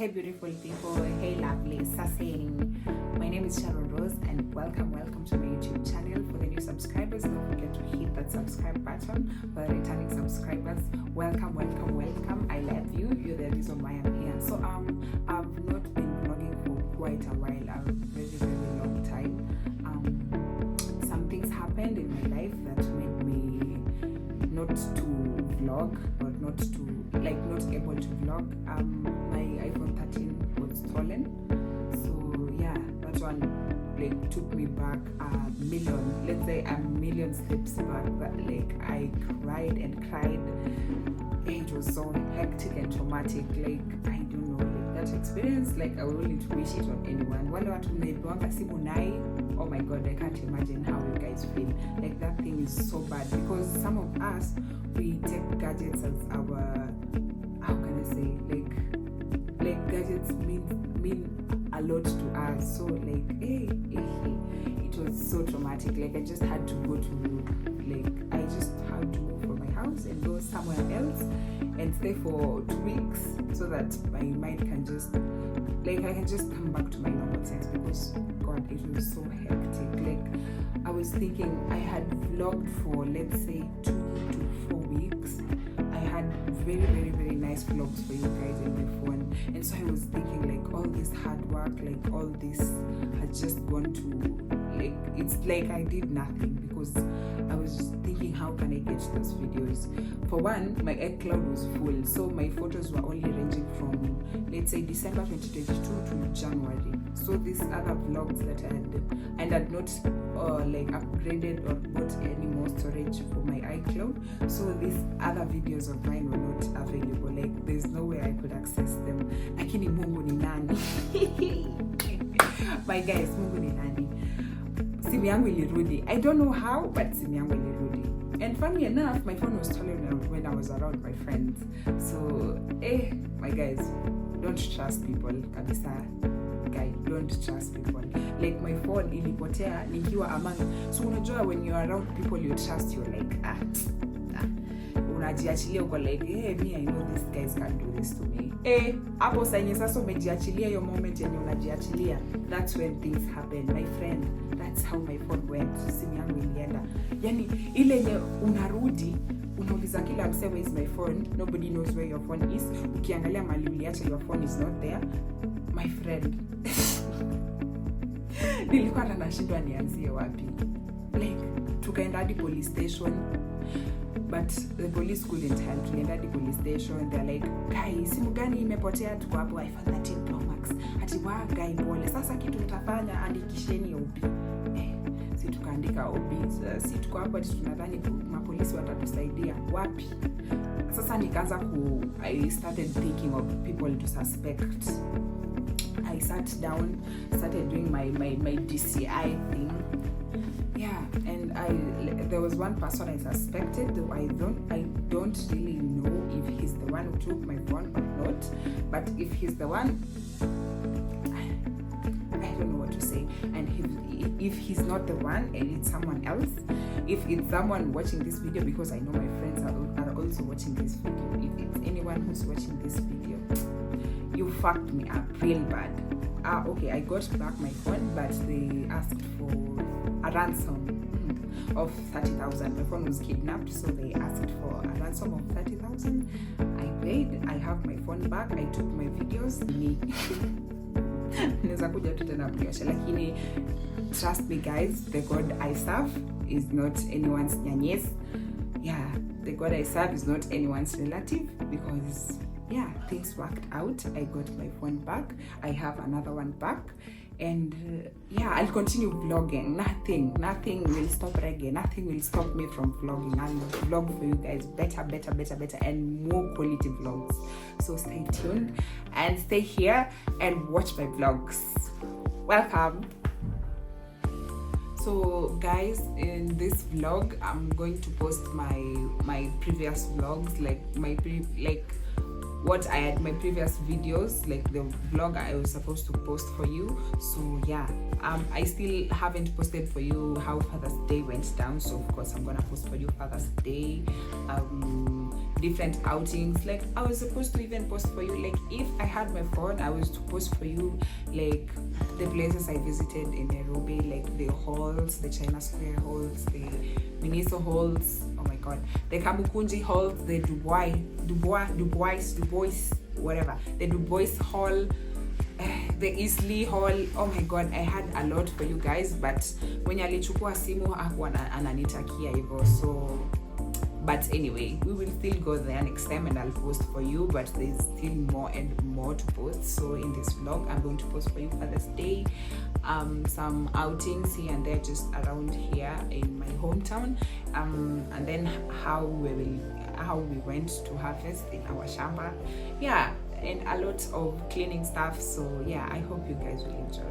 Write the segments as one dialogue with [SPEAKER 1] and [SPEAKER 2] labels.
[SPEAKER 1] Hey beautiful people, hey lovely Saseni. My name is Sharon Rose and welcome to my YouTube channel. For the new subscribers, don't forget to hit that subscribe button. For the returning subscribers, welcome. I love you. You're the reason why I'm here. So I've not been vlogging for quite a while, a very long time. Some things happened in my life that made me not to vlog or not able to vlog. My iPhone 13 was stolen, so yeah, that one took me back a million steps back. But I cried and cried. It was so hectic and traumatic. I don't know, that experience, I wouldn't wish it on anyone. Wale watu mnaibiwanga simu nai, oh my god, I can't imagine how you guys feel. That thing is so bad because some of us, we take gadgets as our, how can I say, gadgets mean a lot to us. So it was so traumatic. I just had to go to I just had to move from my house and go somewhere else and stay for 2 weeks so that my mind can just I can just come back to my normal sense, because god, it was so hectic. I was thinking I had vlogged for, let's say, 2 to 4 weeks. I had very nice vlogs for you guys in my phone, and so I was thinking all this hard work, all this had just gone to it's I did nothing, because I was just thinking, how can I get those videos? For one, my iCloud was full, so my photos were only ranging from, let's say, December 2022 to January. So these other vlogs that I had not upgraded or bought any more storage for my iCloud, so these other videos of mine were not available. There's no way I could access them. Lakini Mungu ni nani? My guys, Mungu ni nani? Simu yangu ilirudi. I don't know how, but simu yangu ilirudi. And funny enough, my phone was stolen when I was around my friends. So, my guys, don't trust people. Kabisa, guys, don't trust people. My phone ilipotea nikiwa among. So unajua, when you're around people you trust, you're unajiachilia uko me, I know these guys can do this to me. Hapo sayenye sasa umejiachilia, your moment yenye unajiachilia, that's when things happen, my friend. That's how my phone went. Simu yangu ilienda. Yani ile yenye unarudi unauliza kila msee, where is my phone? Nobody knows where your phone is. Ukiangalia mali uliacha, your phone is not there. My friend. Nilikuwa nashindwa nianzie wapi. Tukaenda hadi police station, but the police couldn't help. Tulienda hadi police station, they're like, guys, simu gani imepotea? Tuko hapo iPhone 13 Pro Max. Ati guy pole. Sasa kitu mtafanya, andikisheni OB. Si tukaandika OB. Si tuko hapo ati tunadhani mapolisi watatusaidia. Wapi? Sasa nikaanza I started thinking of people to suspect. I sat down, started doing my DCI thing. Yeah, and there was one person I suspected, though I don't really know if he's the one who took my phone or not. But if he's the one, I don't know what to say. And if he's not the one and it's someone else, if it's someone watching this video, because I know my friends are also watching this video, if it's anyone who's watching this video, you fucked me up real bad. Okay, I got back my phone, but they asked for a ransom of 30,000. My phone was kidnapped, so they asked for a ransom of 30,000. I paid. I have my phone back. I took my videos. Lakini trust me guys, the God I serve is not anyone's nyanyes. Yeah, the God I serve is not anyone's relative, because things worked out. I got my phone back. I have another one back. And I'll continue vlogging. Nothing will stop reggae. Nothing will stop me from vlogging. I'll vlog for you guys better and more quality vlogs. So stay tuned and stay here and watch my vlogs. Welcome. So guys, in this vlog I'm going to post my previous vlogs, what I had, my previous videos, the vlog I was supposed to post for you. So I still haven't posted for you how Father's Day went down, so of course I'm gonna post for you Father's Day different outings. Like I was supposed to even post for you, like if I had my phone, I was to post for you like the places I visited in Nairobi, like the halls, the China Square halls, the Miniso halls, oh my god, the Kamukunji halls, the Dubois, whatever, the Dubois hall, the Eastleigh hall. Oh my god, I had a lot for you guys, but when alichukua simu hakuwa ananitakia hivyo. So but anyway, we will still go there next time and I'll post for you, but there's still more and more to post. So in this vlog, I'm going to post for you Father's Day, some outings here and there just around here in my hometown, and then how we went to harvest in our shamba, yeah, and a lot of cleaning stuff. So yeah, I hope you guys will enjoy.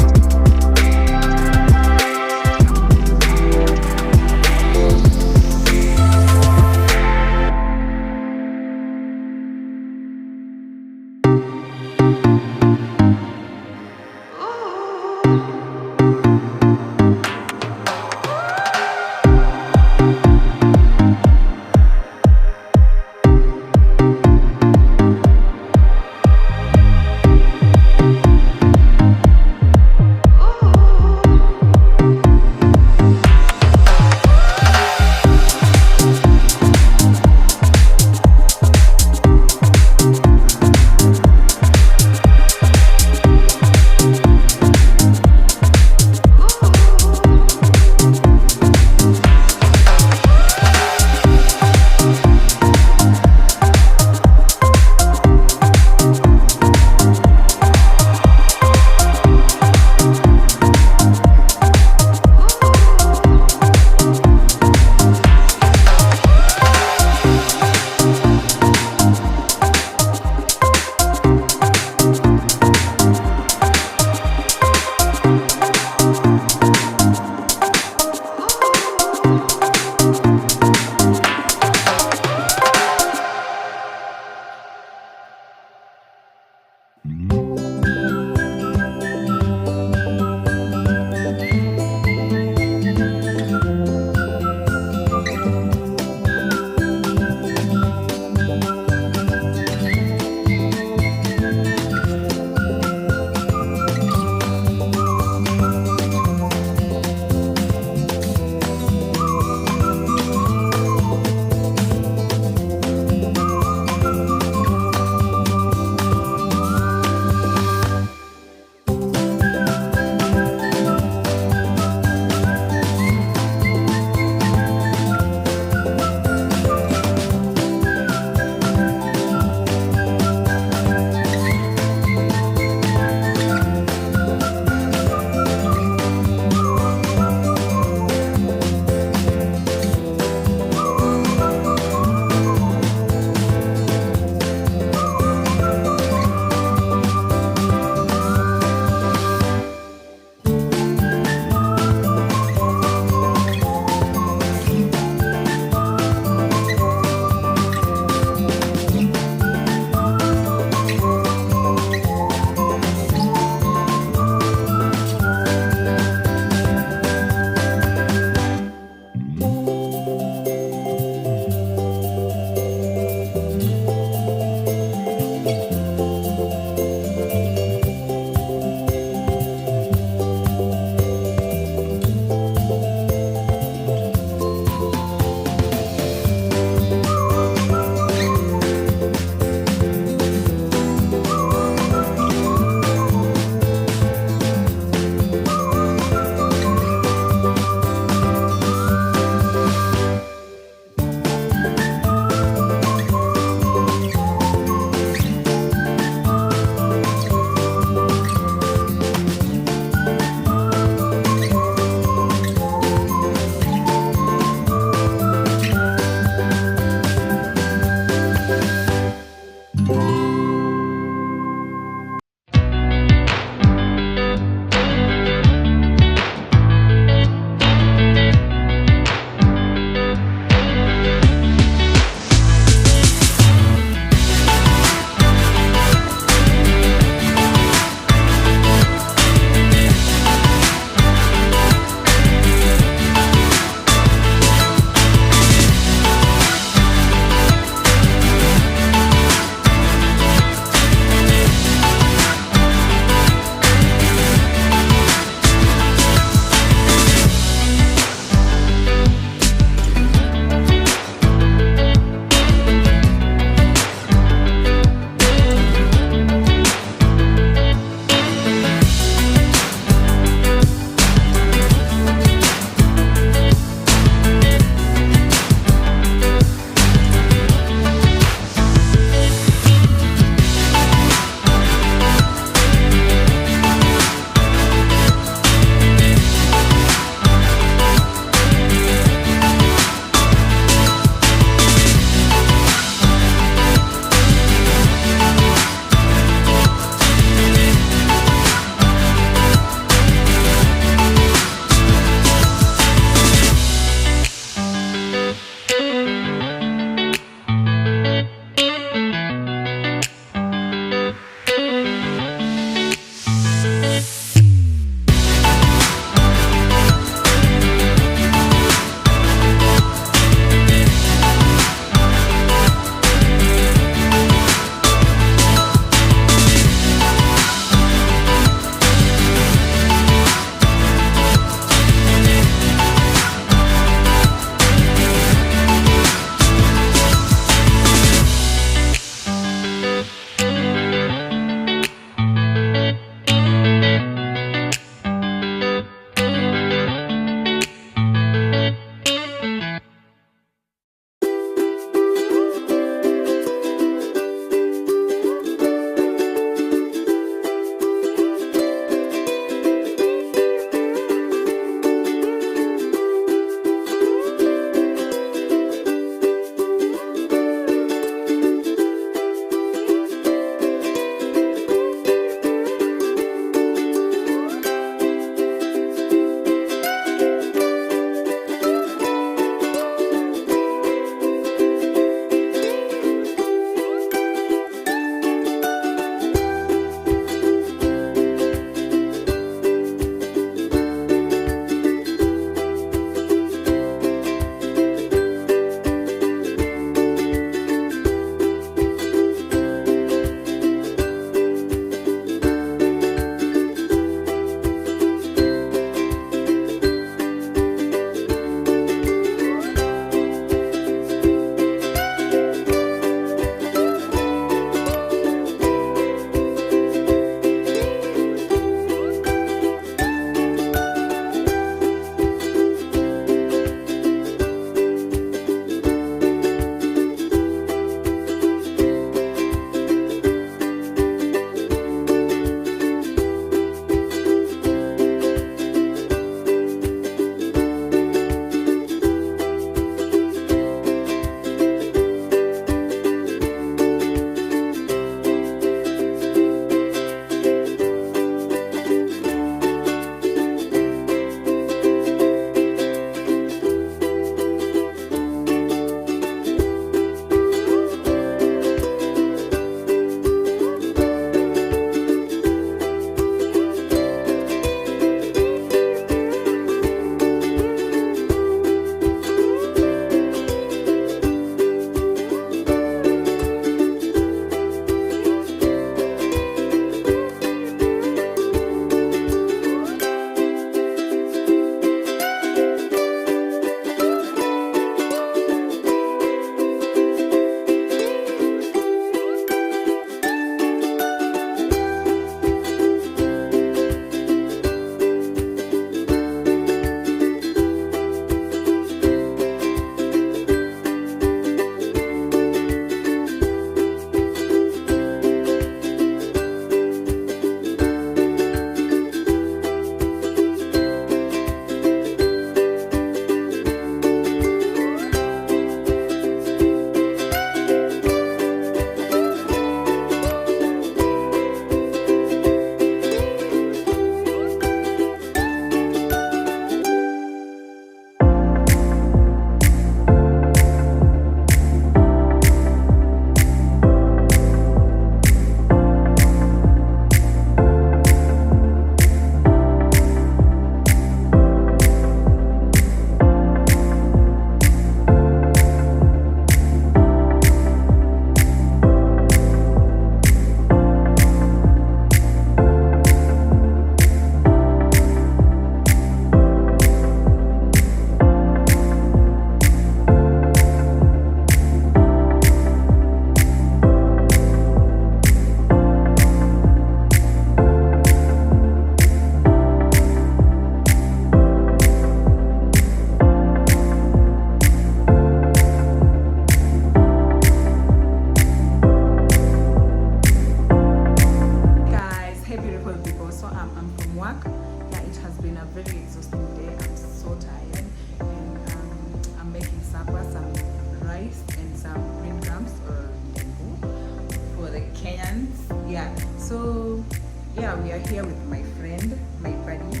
[SPEAKER 1] yeah, we are here with my friend, my buddy.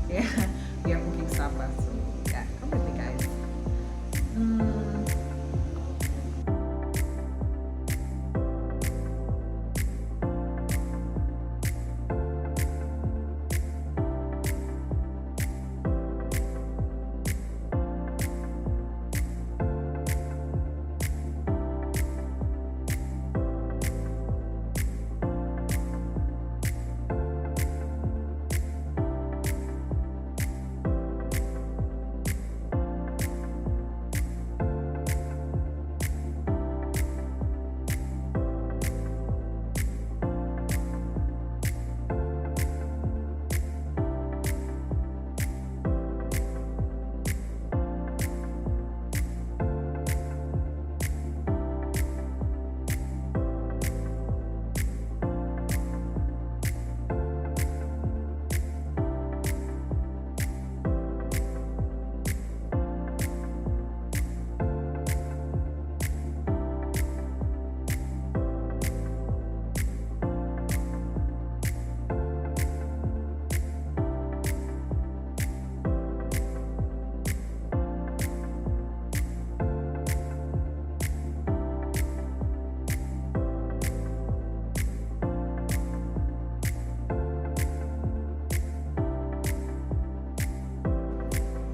[SPEAKER 1] Yeah, we are cooking supper. So yeah, come with me, guys. Mm.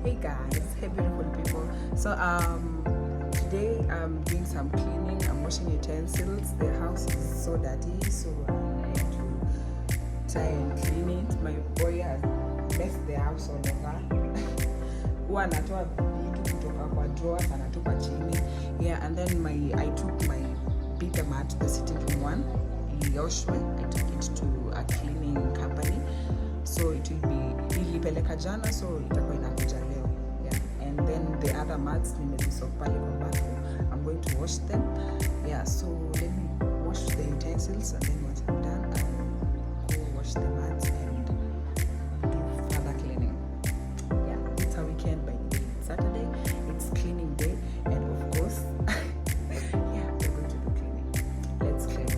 [SPEAKER 1] Hey guys, hey beautiful people. So today I'm doing some cleaning. I'm washing utensils. The house is so dirty, so I'm going to try and clean it. My boy has messed the house all over. Huwa anatoa vitu kutoka kwa drawers anatupa chini. Yeah, and then I took my bigger mat, the sitting room one, ilioshwe. I took it to a cleaning company. So it will be ilipeleka jana, so itakuwa inakuja leo. Yeah, and then the other mats nimezisoak pale kwa bathroom. I'm going to wash them. Yeah, so let me wash the utensils, and then once I'm done, I'll go wash the mats and do further cleaning. Yeah, it's a weekend by the way. It's Saturday, it's cleaning day, and of course, yeah, we're going to do cleaning. Let's clean.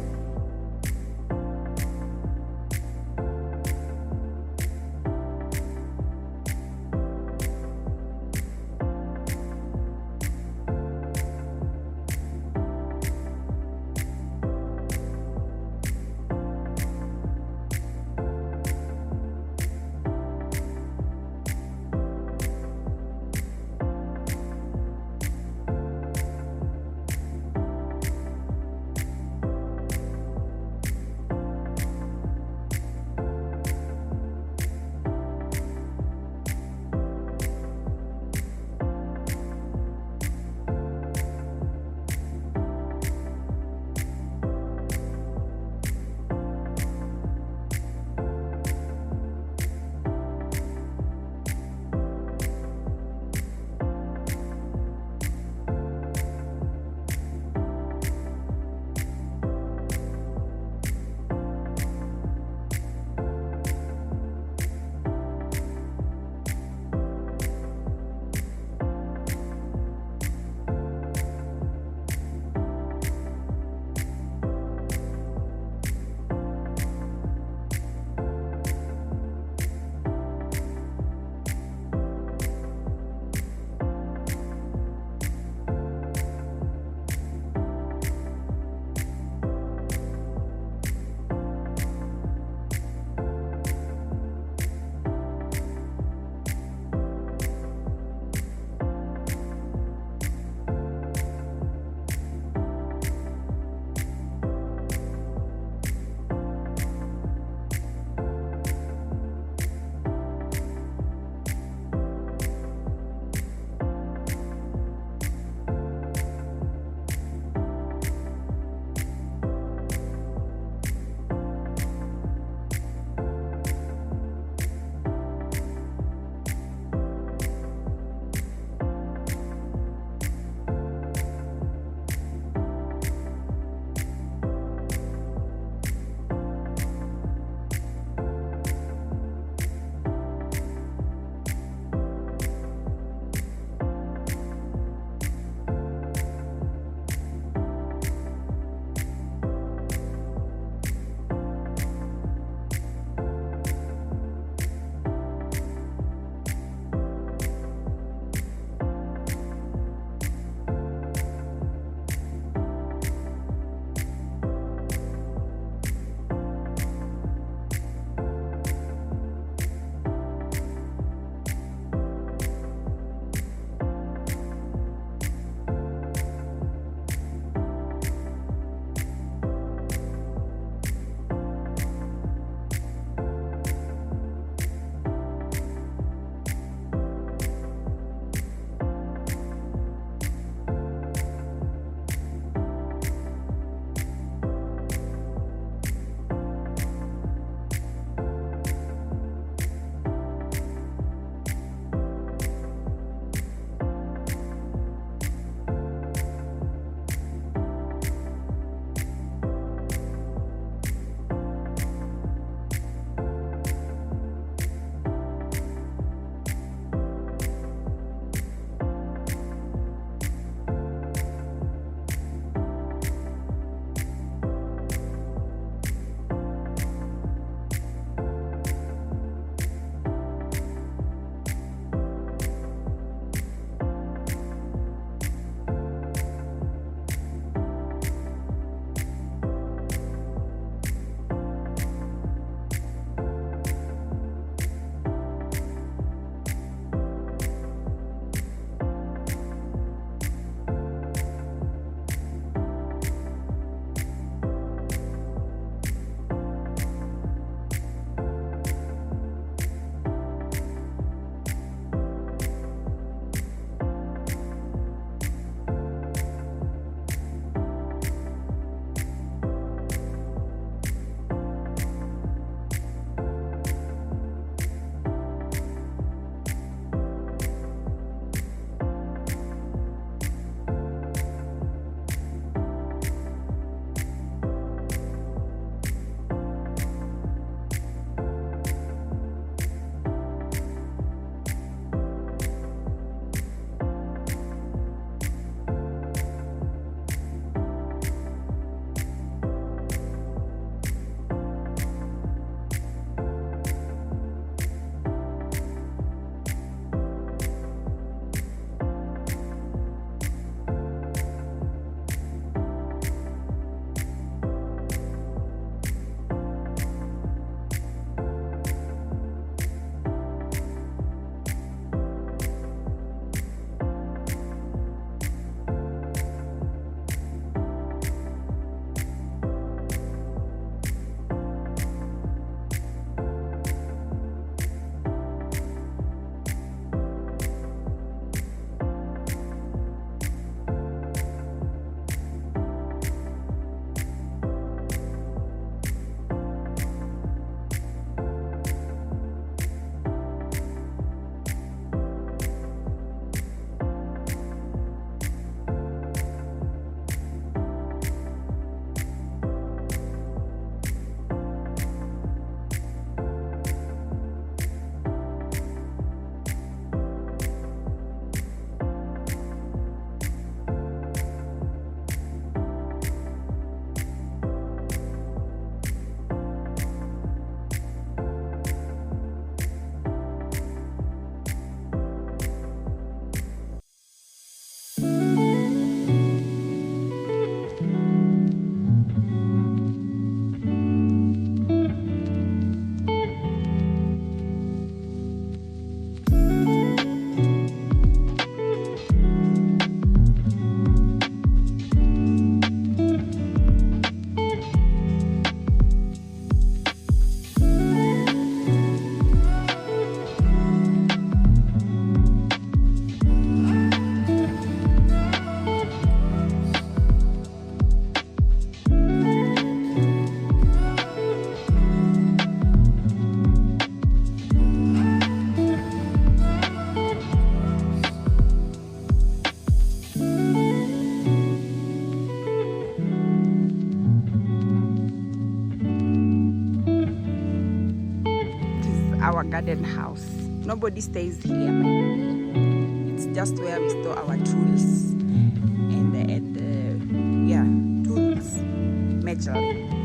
[SPEAKER 1] garden house. Nobody stays here. It's just where we store our tools and tools majorly.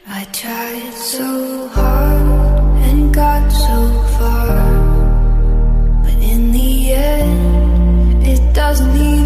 [SPEAKER 2] I tried so hard and got so far, but in the end, it doesn't even